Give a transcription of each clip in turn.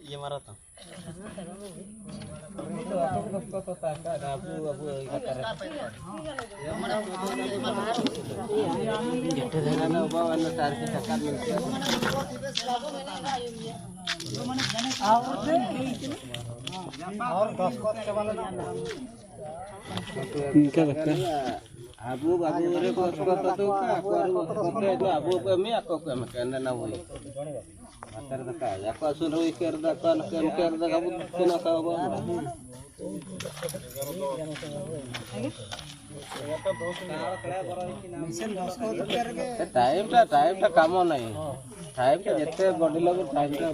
ये मारा था और 10 को क्या लगता है abu रे को तो abu kami aku kena na woi matar daka aku asun roi kerda kan kerda kamu kena ka ba time टा काम नहीं टाइम टा जते बॉडी लेवल टाइम टा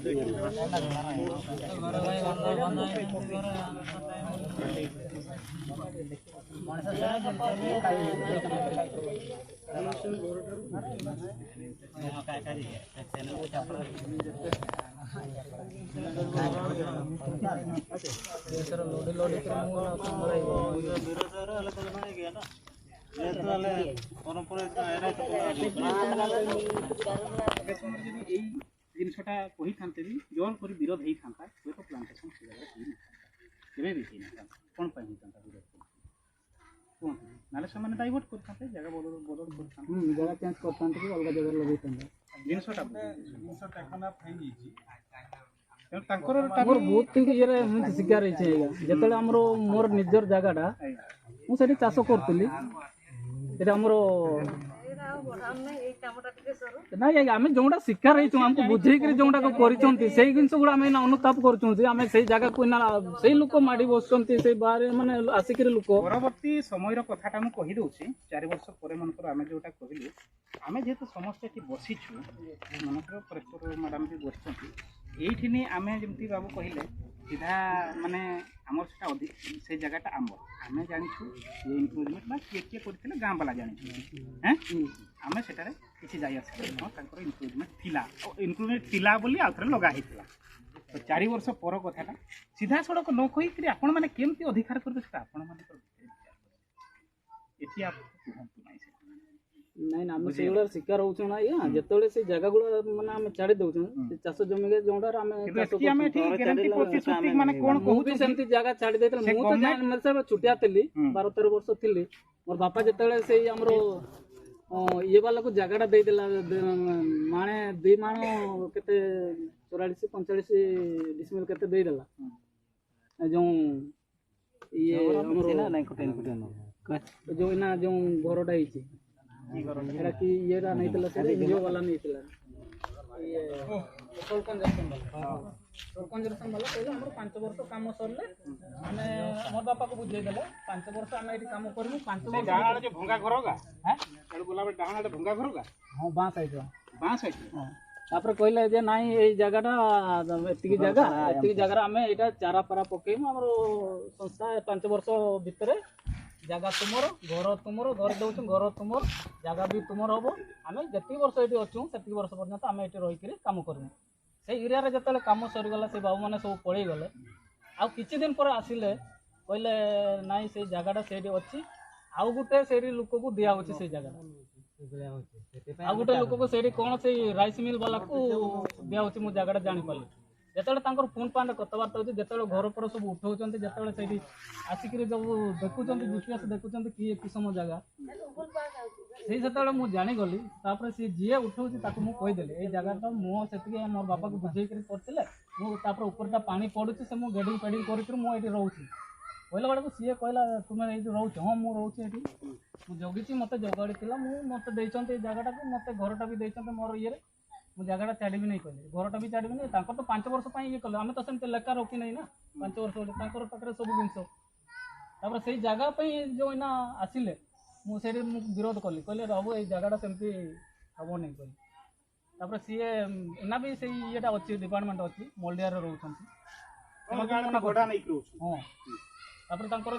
जिनसटा कही था जौन कर विरोध होता हुए तो प्लांटेसन से जगह केवे भी कौन पाई होता विरोध कहते ना से डाइवर्ट करते जगह बदल बदल कर जगह चेंज करते कि अलग जगह लगे जिनसटा बहुत ये शिकार जिते मोर निजर जगहटा मुझे चाष करी नाई आम जो शिकार हमको बुझेक जोटा कर जिनस गुड़ा आम अनुताप करें से जगह को से लोक माड़ी बस बाहर मानने आसिक लोक परवर्ती समय कथा मुझे कहीदे 4 वर्ष पर मनकर आम जोटा कहलु आम जेहतु समस्त ये बसीचु मनकर कलेक्टर मैडम भी बस ये आम जमी बाबू कहले सीधा माने आमर से जगहटा आमर आम जाचु ये इम्प्रुवमेंट बा किए करते गाँ वाला जाचु हाँ आम से किसी जाए इम्प्रुवमेंट थिला बोली आउ थे लगा तो 4 वर्ष पर कथा सीधा सड़क न कहीकि आपण मैंने केमती अधिकार करते आपण नहीं आम से शिकार होचु ना या जेतले से जगह गुला माने हम छाड़ी दउछु चाष जमी के जोंडा हम माने कोन कहू सेमती जगह छाड़ी देतले मु तो जान मतलब छुटिया तली 12-13 वर्ष थिली मोर बापा जेतले से हमरो ये वाला को जगहटा दे देला माने 2 माण केते 44-45 डिसमिल केते दे देला जो ये हमरो ना नहीं कुटेन जो ना जो घरटा हिची कि ये नहीं जियो वाला नहीं ये कंजक्शन वाला कहले हमर 5 वर्ष काम सरले माने मोर बापा को बुझे देले 5 वर्ष हम एठी काम करमु 5 वर्ष डाहाड़ जे भंगा घर का हैं एडु बोला बे डाहाड़ भंगा घर का हां बां साइड हां तापर कहले जे नाही ए जगहटा एतिकी जगह हम एटा चारा पारा पकेमु हमर संस्था 5 वर्ष भितरे जगह तुमर घर दौर घर तुम जगह भी तुम हम आम जी वर्ष ये अच्छू से वर्ष पर्यटन आम ये रही कम करूँ से एरिया जो कम सरीगला से बाबू मैंने सब पलि गले आ किछि दिन पर आसिले कहले नाई से जगहटा से अच्छी आउ गोटे से लोक को दिया से जगह आ गोटे लोक को से कौन से राइस मिल वाला को दिया मुझे जगहटा जापारि जिते फोन फान कथबार्ता होती जो घर पर सब उठाऊँ जो आसिक सब देखुं जीपीएस देखुं किए किसम जगह से मुझे जानीगली सी जी उठाऊँ मुझे कहीदेली ये जगह मुझे मोर बापा को बुझे करते मुझे ऊपर पानी पड़ू से मुझे गेडिंग पेडिंग कर रोचे कहला बेड़ा सी कहला तुम्हें ये रोच हाँ मुझे रोचे जगी मत जगाड़ी मत जगहटा को मत घरटा भी देते मोर ये मुझे जगहटा छाड़ी नहीं कहले घरटा भी छाड़ी नहीं तो 5 वर्ष ये कले आम तो सेमती लेखा रखी नहीं ना 5 वर्ष पाखे सब जिन से जगह जो इना आसिले मुझे विरोध कली कहले बाबू ये जगहटा सेमती हम नहीं कहली सी इना भी से ये अच्छी डिपार्टमेंट अच्छी मलडिया रोच हाँ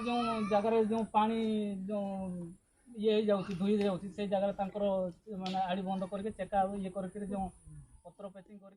जो जगार जो पानी जो ये धोई जाऊँ से जगह माने आड़ी बंद करके चेका ये कर जो पत्र पेचिंग कर